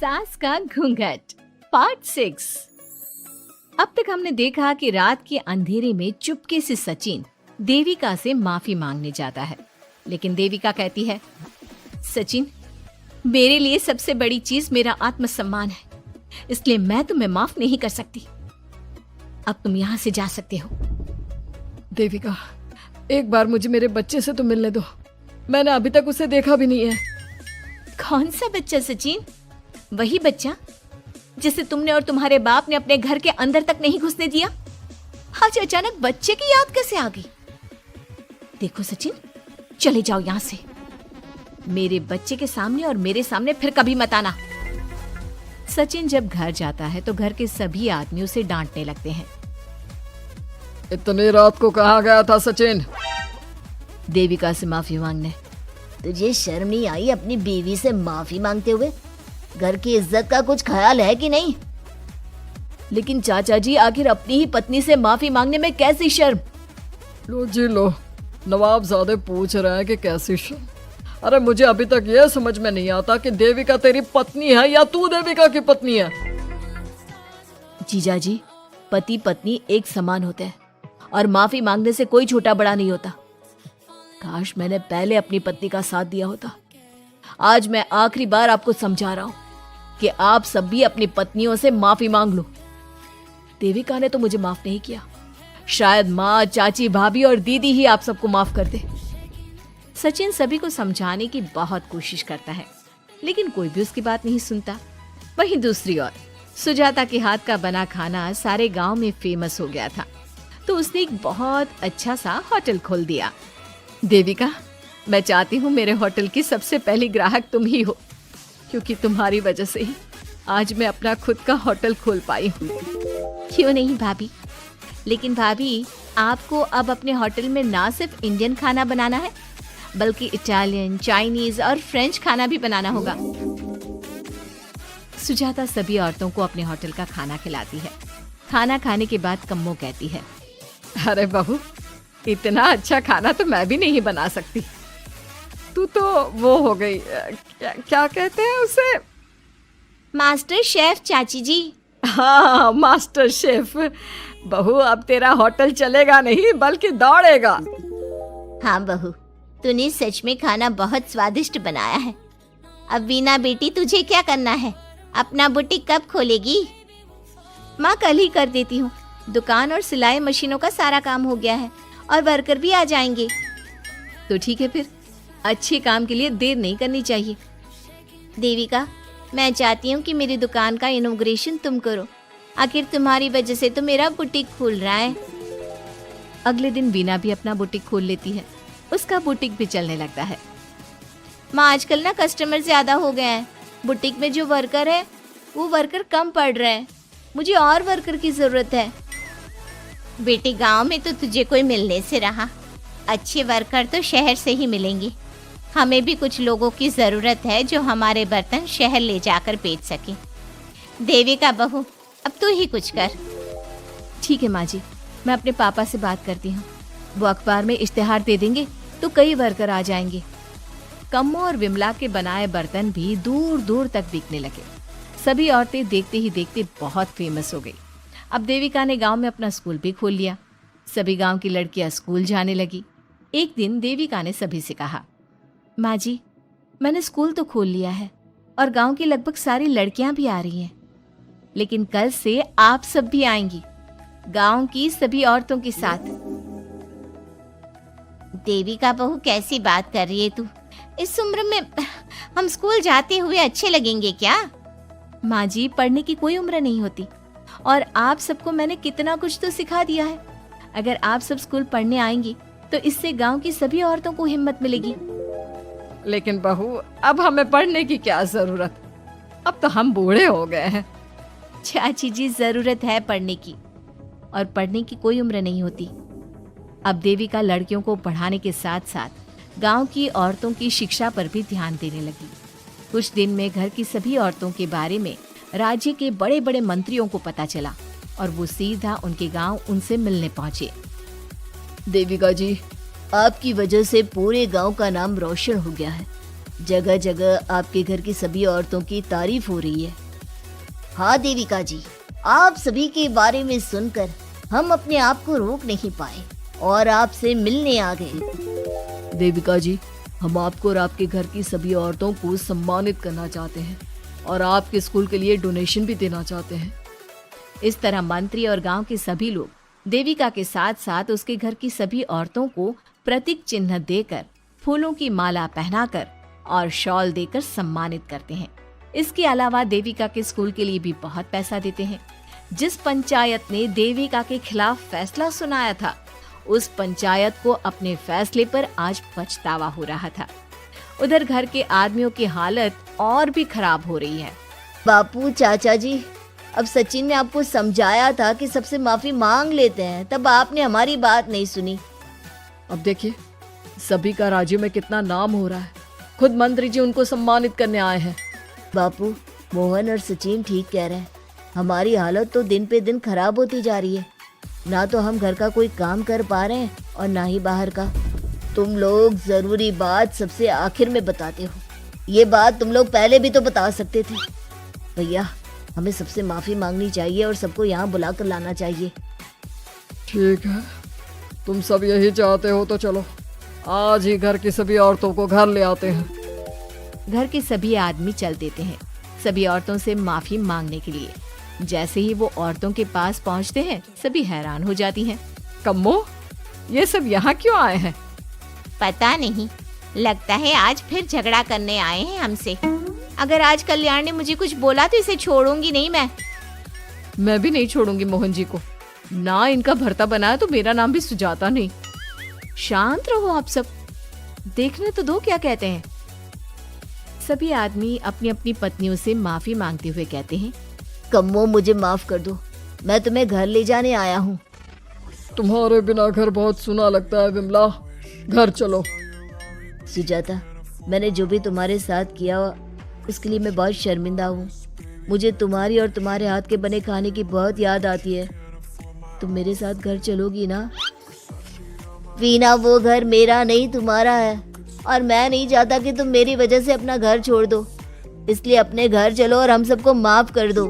सास का घूंघट पार्ट 6। अब तक हमने देखा कि रात के अंधेरे में चुपके से सचिन देविका से माफी मांगने जाता है, लेकिन देविका कहती है, सचिन, मेरे लिए सबसे बड़ी चीज मेरा आत्मसम्मान है, इसलिए मैं तुम्हें माफ नहीं कर सकती। अब तुम यहाँ से जा सकते हो। देविका, एक बार मुझे मेरे बच्चे से तो मिलने दो। मैंने अभी तक उसे देखा भी नहीं है। कौन सा बच्चा सचिन? वही बच्चा जिसे तुमने और तुम्हारे बाप ने अपने घर के अंदर तक नहीं घुसने दिया। आज अचानक बच्चे की याद कैसे आ गई? देखो सचिन, चले जाओ यहां से। मेरे बच्चे के सामने और मेरे सामने फिर कभी मत आना। सचिन जब घर जाता है तो घर के सभी आदमी उसे डांटने लगते हैं। इतनी रात को कहाँ गया था सचिन? देविका से माफी मांगने। तुझे शर्म नहीं आई अपनी बीवी से माफी मांगते हुए? घर की इज्जत का कुछ ख्याल है कि नहीं? लेकिन चाचा जी, आखिर अपनी ही पत्नी से माफी मांगने में कैसी शर्म? लो जी लो, नवाबजादे पूछ रहे हैं कि कैसी शर्म। अरे मुझे अभी तक यह समझ में नहीं आता कि देविका तेरी पत्नी है या तू देविका की पत्नी है। जीजा जी, पति पत्नी एक समान होते हैं और माफी मांगने से कोई छोटा बड़ा नहीं होता। काश मैंने पहले अपनी पत्नी का साथ दिया होता। आज मैं आखिरी बार आपको समझा रहा हूं कि आप सब भी अपनी पत्नियों से माफी मांग लो। देविका ने तो मुझे माफ नहीं किया, शायद माँ, चाची, भाभी और दीदी ही आप सबको माफ कर दे। सचिन सभी को समझाने की बहुत कोशिश करता है, लेकिन कोई भी उसकी बात नहीं सुनता। वहीं दूसरी ओर सुजाता के हाथ का बना खाना सारे गांव में फेमस हो गया था, तो उसने एक बहुत अच्छा सा होटल खोल दिया। देविका, मैं चाहती हूँ मेरे होटल की सबसे पहली ग्राहक तुम ही हो, क्योंकि तुम्हारी वजह से ही आज मैं अपना खुद का होटल खोल पाई हूँ। क्यों नहीं भाभी, लेकिन भाभी, आपको अब अपने होटल में ना सिर्फ इंडियन खाना बनाना है, बल्कि इटालियन, चाइनीज और फ्रेंच खाना भी बनाना होगा। सुजाता सभी औरतों को अपने होटल का खाना खिलाती है। खाना खाने के बाद कम्मो कहती है, अरे बहू, इतना अच्छा खाना तो मैं भी नहीं बना सकती। तू तो वो हो गई, क्या कहते हैं उसे? मास्टर शेफ चाची जी। हाँ, मास्टर शेफ। बहू, अब तेरा होटल चलेगा नहीं बल्कि दौड़ेगा। हाँ बहू, तूने सच में खाना बहुत स्वादिष्ट बनाया है। अब वीना बेटी, तुझे क्या करना है? अपना बुटीक कब खोलेगी? माँ, कल ही कर देती हूँ। दुकान और सिलाई मशीनों का सारा काम हो गया है और वर्कर भी आ जाएंगे। तो ठीक है, फिर अच्छे काम के लिए देर नहीं करनी चाहिए। देविका, मैं चाहती हूँ कि मेरी दुकान का इनॉग्रेशन तुम करो। आखिर तुम्हारी वजह से तो मेरा बुटीक खुल रहा है। अगले दिन वीना भी अपना बुटीक खोल लेती है। उसका बुटीक भी चलने लगता है। माँ, आजकल ना कस्टमर ज्यादा हो गए हैं। बुटीक में जो वर्कर है वो वर्कर कम पड़ रहे हैं। मुझे और वर्कर की जरूरत है। बेटी, गांव में तो तुझे कोई मिलने से रहा। अच्छे वर्कर तो शहर से ही मिलेंगे। हमें भी कुछ लोगों की जरूरत है जो हमारे बर्तन शहर ले जाकर बेच सके। देविका बहू, अब तू ही कुछ कर। ठीक है माँ जी, मैं अपने पापा से बात करती हूँ। वो अखबार में इश्तेहार दे देंगे तो कई वर्कर आ जाएंगे। कम्मो और विमला के बनाए बर्तन भी दूर दूर तक बिकने लगे। सभी औरतें देखते ही देखते बहुत फेमस हो गई। अब देविका ने गांव में अपना स्कूल भी खोल लिया। सभी गांव की लड़कियां स्कूल जाने लगी। एक दिन देविका ने सभी से कहा, माँ जी, मैंने स्कूल तो खोल लिया है और गांव की लगभग सारी लड़कियां भी आ रही हैं, लेकिन कल से आप सब भी आएंगी, गांव की सभी औरतों के साथ। देविका बहू, कैसी बात कर रही है तू? इस उम्र में हम स्कूल जाते हुए अच्छे लगेंगे क्या? माँ जी, पढ़ने की कोई उम्र नहीं होती और आप सबको मैंने कितना कुछ तो सिखा दिया है। अगर आप सब स्कूल पढ़ने आएंगी तो इससे गांव की सभी औरतों को हिम्मत मिलेगी। लेकिन बहू, अब हमें पढ़ने की क्या जरूरत? अब तो हम बूढ़े हो गए हैं। चाची जी, जरूरत है पढ़ने की, और पढ़ने की कोई उम्र नहीं होती। अब देविका लड़कियों को पढ़ाने के साथ साथ गांव की औरतों की शिक्षा पर भी ध्यान देने लगी। कुछ दिन में घर की सभी औरतों के बारे में राज्य के बड़े बड़े मंत्रियों को पता चला और वो सीधा उनके गांव उनसे मिलने पहुंचे। देविका जी, आपकी वजह से पूरे गांव का नाम रोशन हो गया है। जगह जगह आपके घर की सभी औरतों की तारीफ हो रही है। हाँ देविका जी, आप सभी के बारे में सुनकर हम अपने आप को रोक नहीं पाए और आपसे मिलने आ गए। देविका जी, हम आपको और आपके घर की सभी औरतों को सम्मानित करना चाहते हैं और आपके स्कूल के लिए डोनेशन भी देना चाहते हैं। इस तरह मंत्री और गांव के सभी लोग देविका के साथ साथ उसके घर की सभी औरतों को प्रतीक चिन्ह देकर, फूलों की माला पहनाकर और शॉल देकर सम्मानित करते हैं। इसके अलावा देविका के स्कूल के लिए भी बहुत पैसा देते हैं। जिस पंचायत ने देविका के खिलाफ फैसला सुनाया था, उस पंचायत को अपने फैसले पर आज पछतावा हो रहा था। उधर घर के आदमियों की हालत और भी खराब हो रही है। बापू, चाचा जी, अब सचिन ने आपको समझाया था कि सबसे माफी मांग लेते हैं, तब आपने हमारी बात नहीं सुनी। अब देखिए, सभी का राज्य में कितना नाम हो रहा है। खुद मंत्री जी उनको सम्मानित करने आए हैं। बापू, मोहन और सचिन ठीक कह रहे हैं। हमारी हालत तो दिन पे दिन खराब होती जा रही है। ना तो हम घर का कोई काम कर पा रहे हैं और ना ही बाहर का। तुम लोग जरूरी बात सबसे आखिर में बताते हो। ये बात तुम लोग पहले भी तो बता सकते थे। भैया, हमें सबसे माफी मांगनी चाहिए और सबको यहाँ बुला कर लाना चाहिए। ठीक है, तुम सब यही चाहते हो तो चलो, आज ही घर की सभी औरतों को घर ले आते हैं। घर के सभी आदमी चल देते हैं सभी औरतों से माफी मांगने के लिए। जैसे ही वो औरतों के पास पहुंचते हैं, सभी हैरान हो जाती हैं। कम्मो, ये सब यहाँ क्यों आए हैं? पता नहीं, लगता है आज फिर झगड़ा करने आए हैं हमसे। अगर आज कल्याण ने मुझे कुछ बोला तो इसे छोड़ूंगी नहीं मैं भी नहीं छोड़ूंगी मोहन जी को। ना इनका भरता बनाया तो मेरा नाम भी सुजाता नहीं। शांत रहो आप सब, देखने तो दो क्या कहते हैं। सभी आदमी अपनी अपनी पत्नियों से माफी मांगते हुए कहते हैं, कम्मो, मुझे माफ कर दो, मैं तुम्हें घर ले जाने आया हूँ। तुम्हारे बिना घर बहुत सुना लगता है विमला, घर चलो। सुजाता, मैंने जो भी तुम्हारे साथ किया उसके लिए मैं बहुत शर्मिंदा हूँ। मुझे तुम्हारी और तुम्हारे हाथ के बने खाने की बहुत याद आती है। तुम मेरे साथ घर चलोगी ना? वीना, वो घर मेरा नहीं तुम्हारा है और मैं नहीं चाहता कि तुम मेरी वजह से अपना घर छोड़ दो। इसलिए अपने घर चलो और हम सबको माफ कर दो।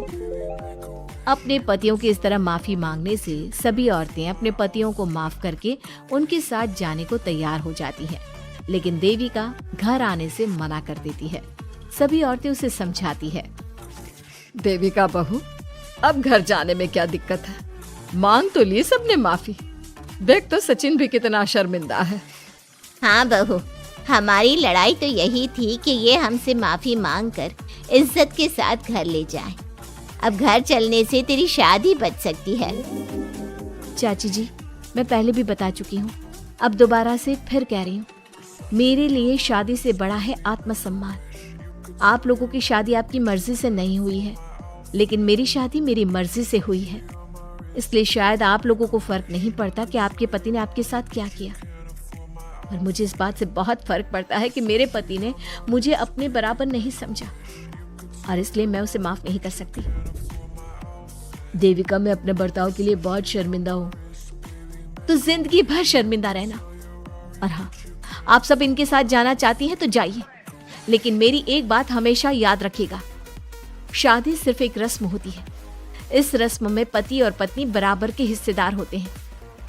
अपने पतियों की इस तरह माफी मांगने से सभी औरतें अपने पतियों को माफ करके उनके साथ जाने को तैयार हो जाती हैं। लेकिन देविका घर आने से मना कर देती है। सभी औरतें उसे समझाती है, देविका बहू, अब घर जाने में क्या दिक्कत है? मांग तो ली सबने माफी। देख तो सचिन भी कितना शर्मिंदा है। हाँ बहू, हमारी लड़ाई तो यही थी कि ये हमसे माफी मांगकर इज्जत के साथ घर ले जाए। अब घर चलने से तेरी शादी बच सकती है। चाची जी, मैं पहले भी बता चुकी हूँ, अब दोबारा से फिर कह रही हूँ, मेरे लिए शादी से बड़ा है आत्मसम्मान। आप लोगों की शादी आपकी मर्जी से नहीं हुई है, लेकिन मेरी शादी मेरी मर्जी से हुई है। इसलिए शायद आप लोगों को फर्क नहीं पड़ता कि आपके पति ने आपके साथ क्या किया, और मुझे इस बात से बहुत फर्क पड़ता है कि मेरे पति ने मुझे अपने बराबर नहीं समझा, और इसलिए मैं उसे माफ नहीं कर सकती। देविका, मैं अपने बर्ताव के लिए बहुत शर्मिंदा हूँ। तो जिंदगी भर शर्मिंदा रहना। और हाँ, आप सब इनके साथ जाना चाहती हैं तो जाइए, लेकिन मेरी एक बात हमेशा याद रखिएगा, शादी सिर्फ एक रस्म होती है। इस रस्म में पति और पत्नी बराबर के हिस्सेदार होते हैं,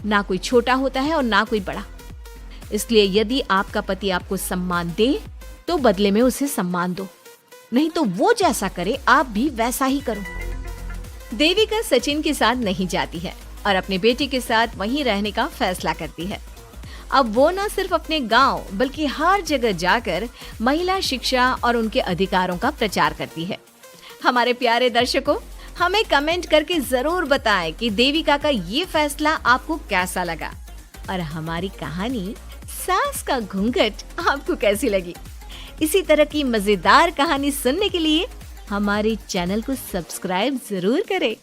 ना कोई छोटा होता है और ना कोई बड़ा। इसलिए यदि आपका पति आपको सम्मान दे तो बदले में उसे सम्मान दो, नहीं तो वो जैसा करे आप भी वैसा ही करो। देविका सचिन के साथ नहीं जाती है और अपने बेटे के साथ वहीं रहने का फैसला करती है। अब वो न सिर्फ अपने गांव बल्कि हर जगह जाकर महिला शिक्षा और उनके अधिकारों का प्रचार करती है। हमारे प्यारे दर्शकों, हमें कमेंट करके जरूर बताएं कि देविका का ये फैसला आपको कैसा लगा, और हमारी कहानी सास का घूंघट आपको कैसी लगी। इसी तरह की मजेदार कहानी सुनने के लिए हमारे चैनल को सब्सक्राइब जरूर करें।